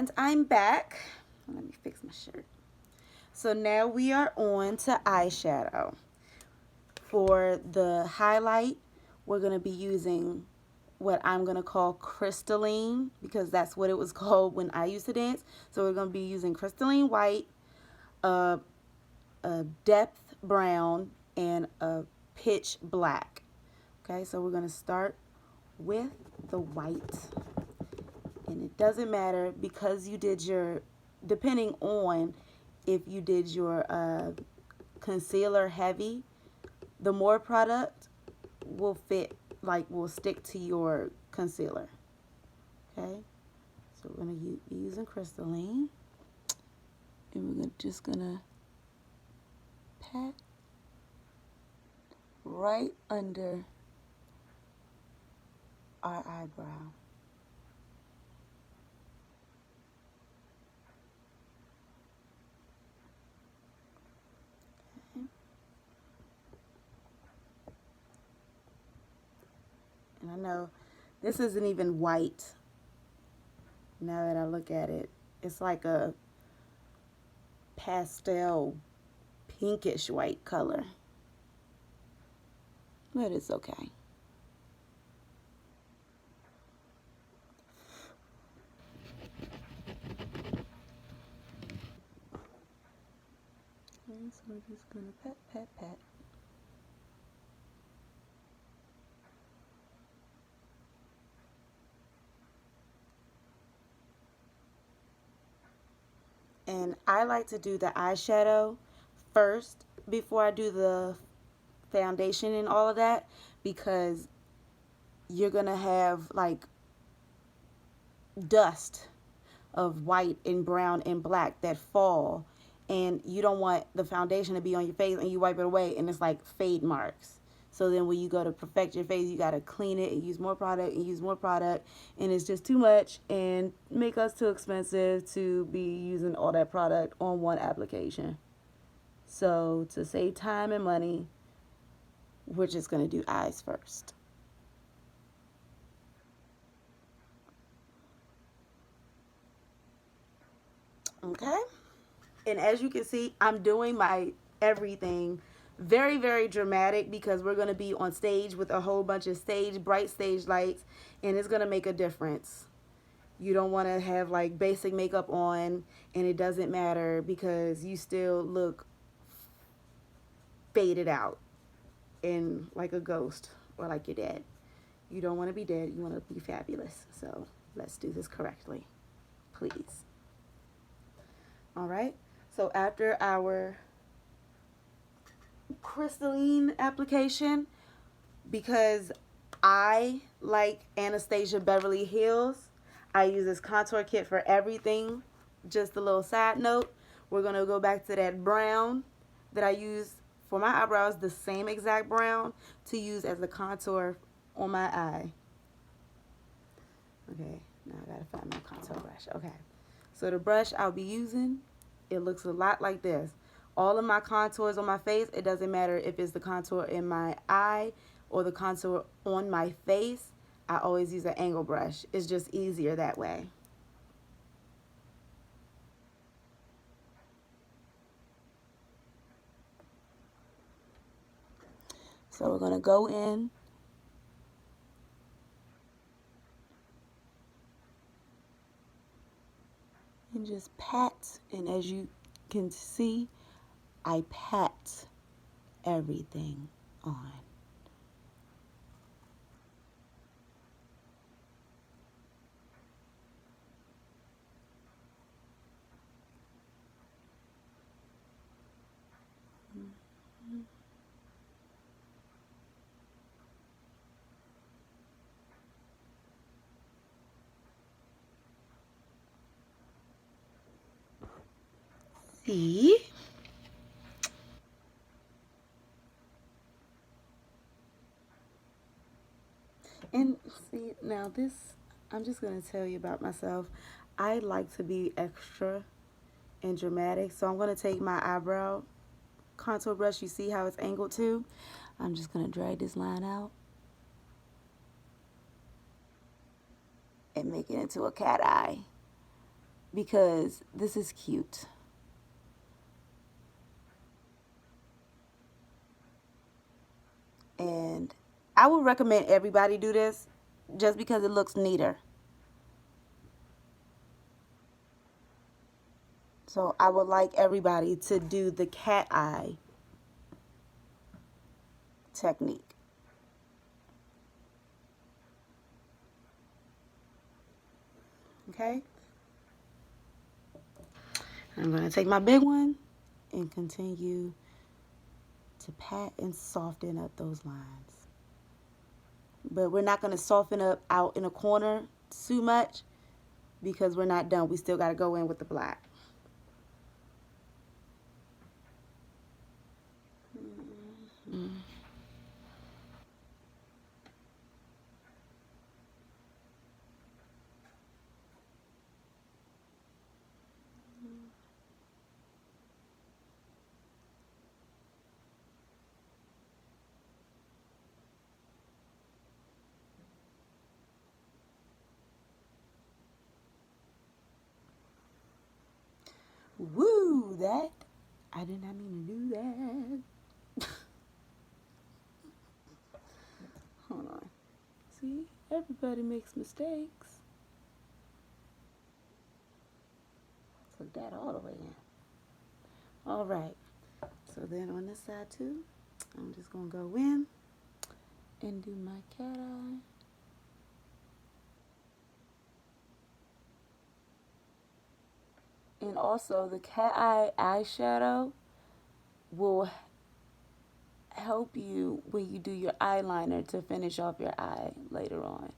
And I'm back. Let me fix my shirt. So now we are on to eyeshadow. For the highlight, we're going to be using what I'm going to call crystalline, because that's what it was called when I used to dance. So we're going to be using crystalline white, a depth brown, and a pitch black. Okay, so we're going to start with the white. And it doesn't matter because you did your, depending on if you did your concealer heavy, the more product will fit, like will stick to your concealer. Okay, so we're gonna be using crystalline, and we're just gonna pat right under our eyebrow. Okay. And I know this isn't even white. Now that I look at it, it's like a pastel pinkish white color, but it's okay. And so we're just gonna pat, pat, pat. And I like to do the eyeshadow first before I do the foundation and all of that, because you're gonna have like dust of white and brown and black that fall, and you don't want the foundation to be on your face and you wipe it away and it's like fade marks. So then when you go to perfect your face, you got to clean it and use more product and use more product, and it's just too much and make us too expensive to be using all that product on one application. So to save time and money, we're just going to do eyes first. Okay? And as you can see, I'm doing my everything very, very dramatic, because we're going to be on stage with a whole bunch of bright stage lights, and it's going to make a difference. You don't want to have like basic makeup on and it doesn't matter, because you still look faded out and like a ghost or like you're dead. You don't want to be dead. You want to be fabulous. So let's do this correctly, please. All right. So after our crystalline application, because I like Anastasia Beverly Hills, I use this contour kit for everything. Just a little side note, we're going to go back to that brown that I use for my eyebrows, the same exact brown to use as the contour on my eye. Okay, now I gotta find my contour brush. Okay, so the brush I'll be using, it looks a lot like this. All of my contours on my face, it doesn't matter if it's the contour in my eye or the contour on my face, I always use an angle brush. It's just easier that way. So we're gonna go in and just pat, and as you can see, I pat everything on. See? And see, now this, I'm just going to tell you about myself. I like to be extra and dramatic, so I'm going to take my eyebrow contour brush. You see how it's angled too? I'm just going to drag this line out and make it into a cat eye. because this is cute. And I would recommend everybody do this just because it looks neater. So I would like everybody to do the cat eye technique. Okay? I'm going to take my big one and continue to pat and soften up those lines. But we're not going to soften up out in a corner too much because we're not done. We still got to go in with the black. Mm-hmm. Woo, that. I did not mean to do that. Hold on. See, everybody makes mistakes. Took that all the way in. All right. So then on this side too, I'm just going to go in and do my cat eye. And also the cat eye eyeshadow will help you when you do your eyeliner to finish off your eye later on.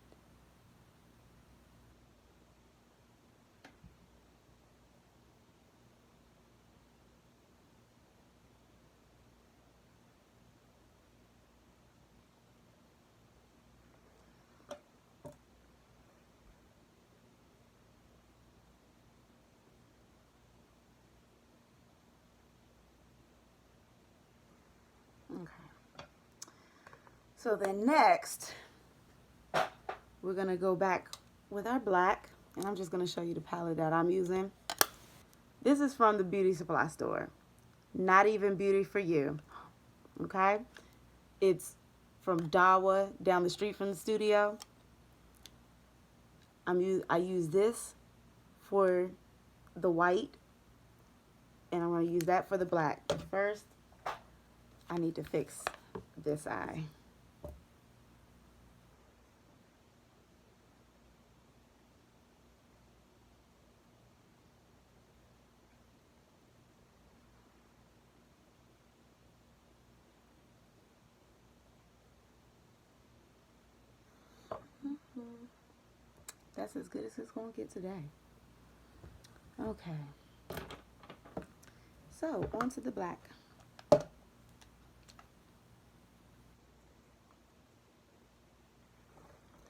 Okay. So then next, we're going to go back with our black. And I'm just going to show you the palette that I'm using. This is from the beauty supply store. Not even Beauty for You. Okay? It's from Dawa down the street from the studio. I use this for the white. And I'm going to use that for the black. But first, I need to fix this eye. That's as good as it's going to get today. Okay. So, on to the black.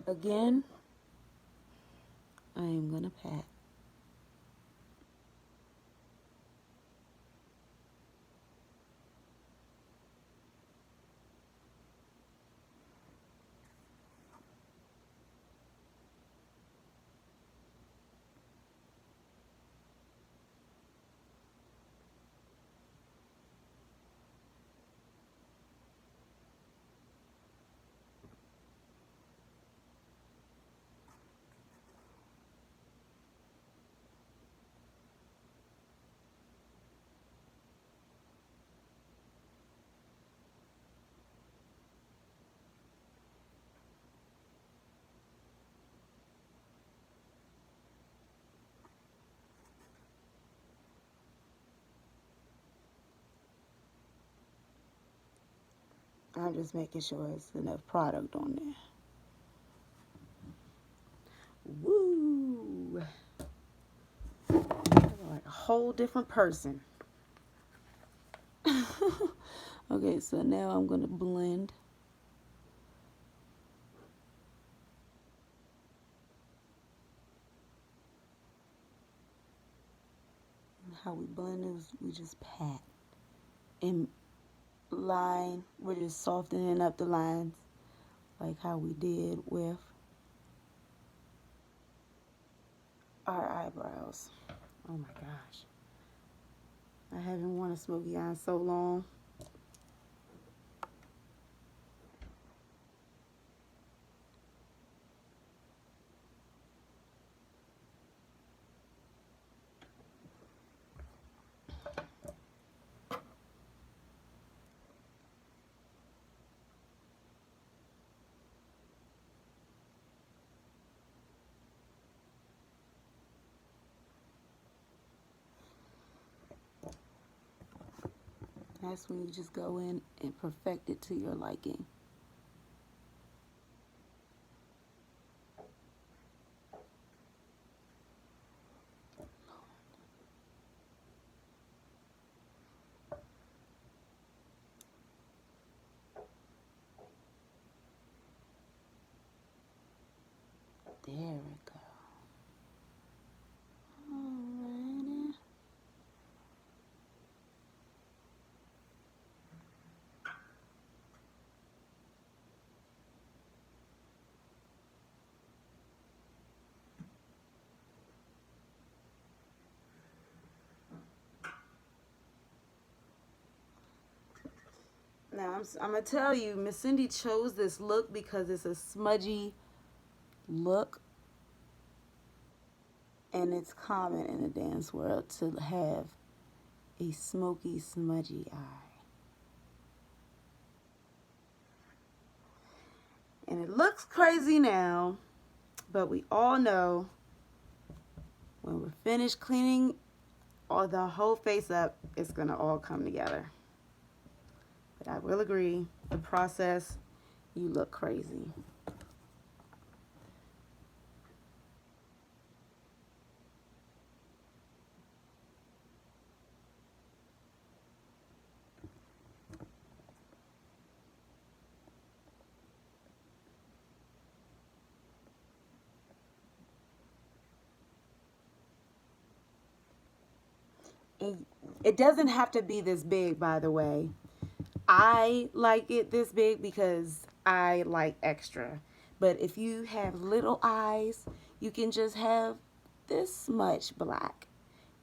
Again, I am going to pat. I'm just making sure it's enough product on there. Woo! Like a whole different person. Okay, so now I'm going to blend. How we blend is we just pat and line. We're just softening up the lines like how we did with our eyebrows. Oh my gosh. I haven't worn a smoky eye in so long. That's when you just go in and perfect it to your liking. There we go. Alrighty. Now I'm gonna tell you, Miss Cindy chose this look because it's a smudgy look, and it's common in the dance world to have a smoky, smudgy eye. And it looks crazy now, but we all know when we're finished cleaning all the whole face up, it's gonna all come together. But I will agree, the process, you look crazy. It doesn't have to be this big, by the way. I like it this big because I like extra. But if you have little eyes, you can just have this much black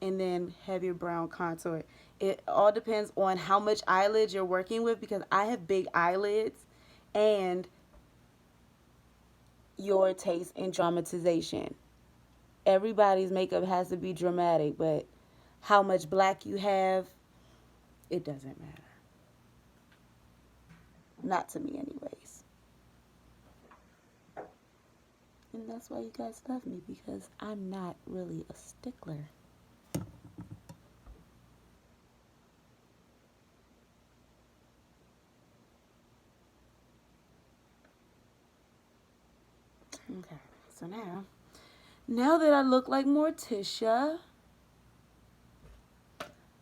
and then have your brown contour. It all depends on how much eyelids you're working with, because I have big eyelids, and your taste in dramatization. Everybody's makeup has to be dramatic, but how much black you have, it doesn't matter. Not to me, anyways. And that's why you guys love me, because I'm not really a stickler. Okay, so now that I look like Morticia,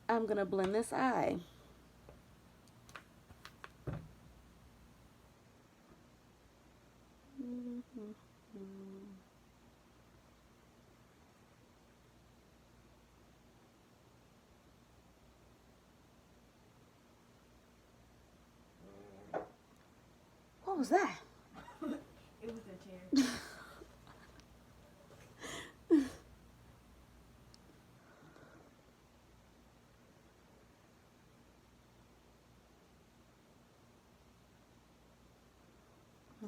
I'm gonna blend this eye. What was that? It was a chair.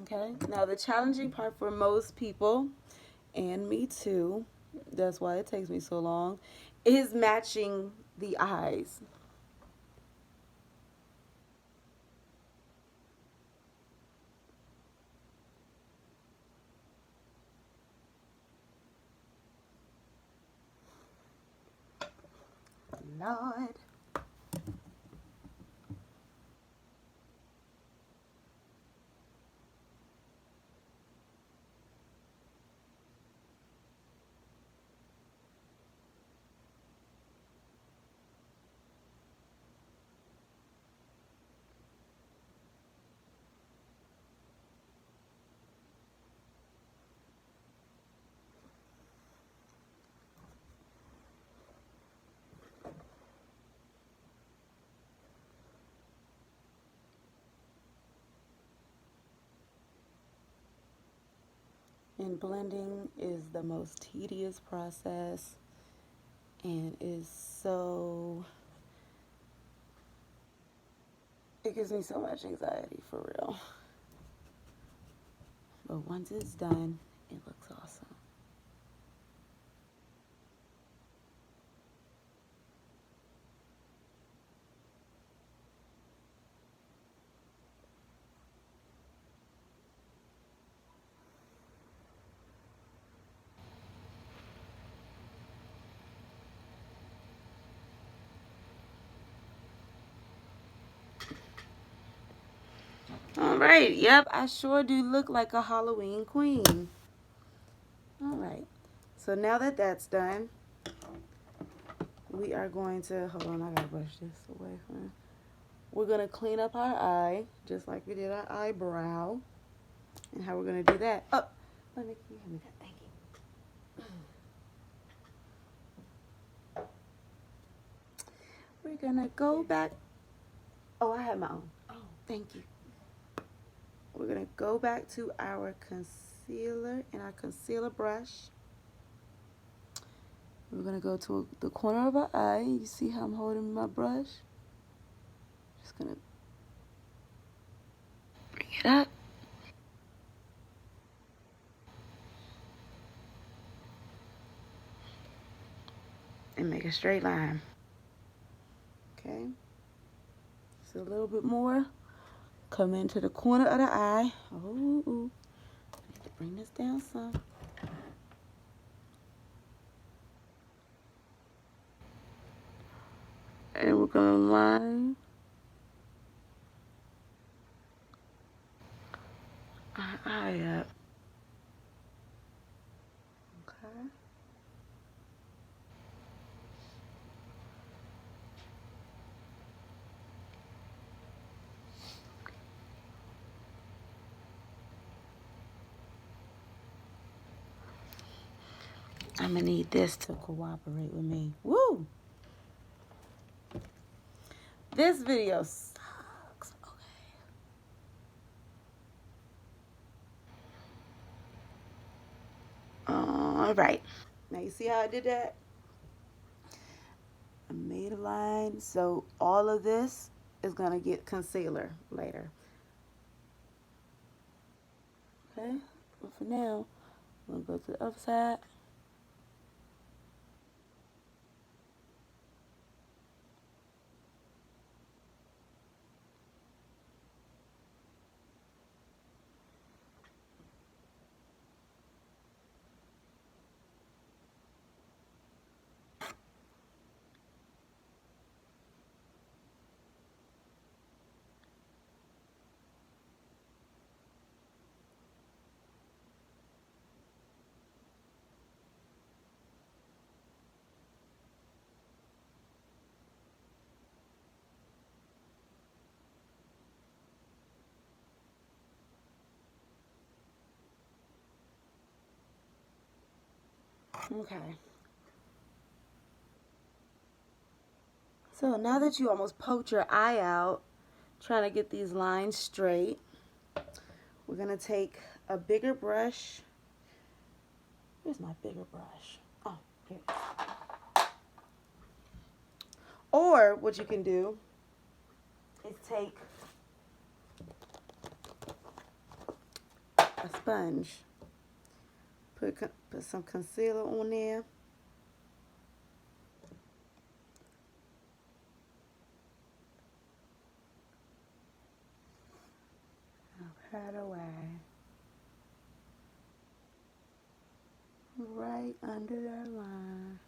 Okay, now the challenging part for most people, and me too, that's why it takes me so long, is matching the eyes. Lord. And blending is the most tedious process And it gives me so much anxiety, for real. But once it's done, it looks awesome. All right, yep, I sure do look like a Halloween queen. All right, so now that that's done, we are going to, hold on, I gotta brush this away from it. We're gonna clean up our eye, just like we did our eyebrow. And how we're gonna do that. Oh, let me, can you hand me that? Thank you. We're gonna go back. Oh, I have my own. Oh, thank you. We're gonna go back to our concealer and our concealer brush. We're gonna go to the corner of our eye. You see how I'm holding my brush? Just gonna bring it up. And make a straight line. Okay. So a little bit more. Come into the corner of the eye. Oh, need to bring this down some. And we're gonna line our eye up. Okay. I'm gonna need this to cooperate with me. Woo! This video sucks. Okay. All right. Now you see how I did that? I made a line, so all of this is gonna get concealer later. Okay. But for now, I'm gonna go to the other side. Okay. So now that you almost poked your eye out, trying to get these lines straight, we're gonna take a bigger brush. Where's my bigger brush? Oh, here. Or what you can do is take a sponge, put some concealer on there, and pat away right under that line.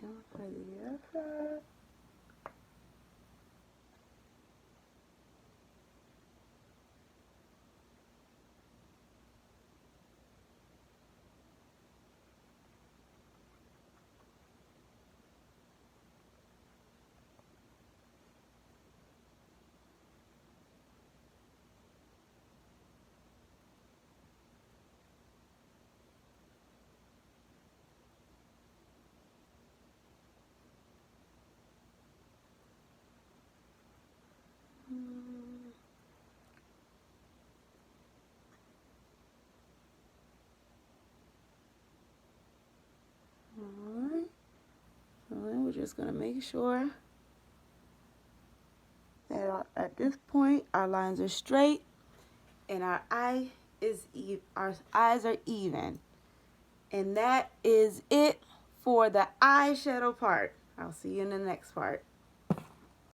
And for the other side. we're just going to make sure that at this point our lines are straight and our eyes are even. And that is it for the eyeshadow part. I'll see you in the next part.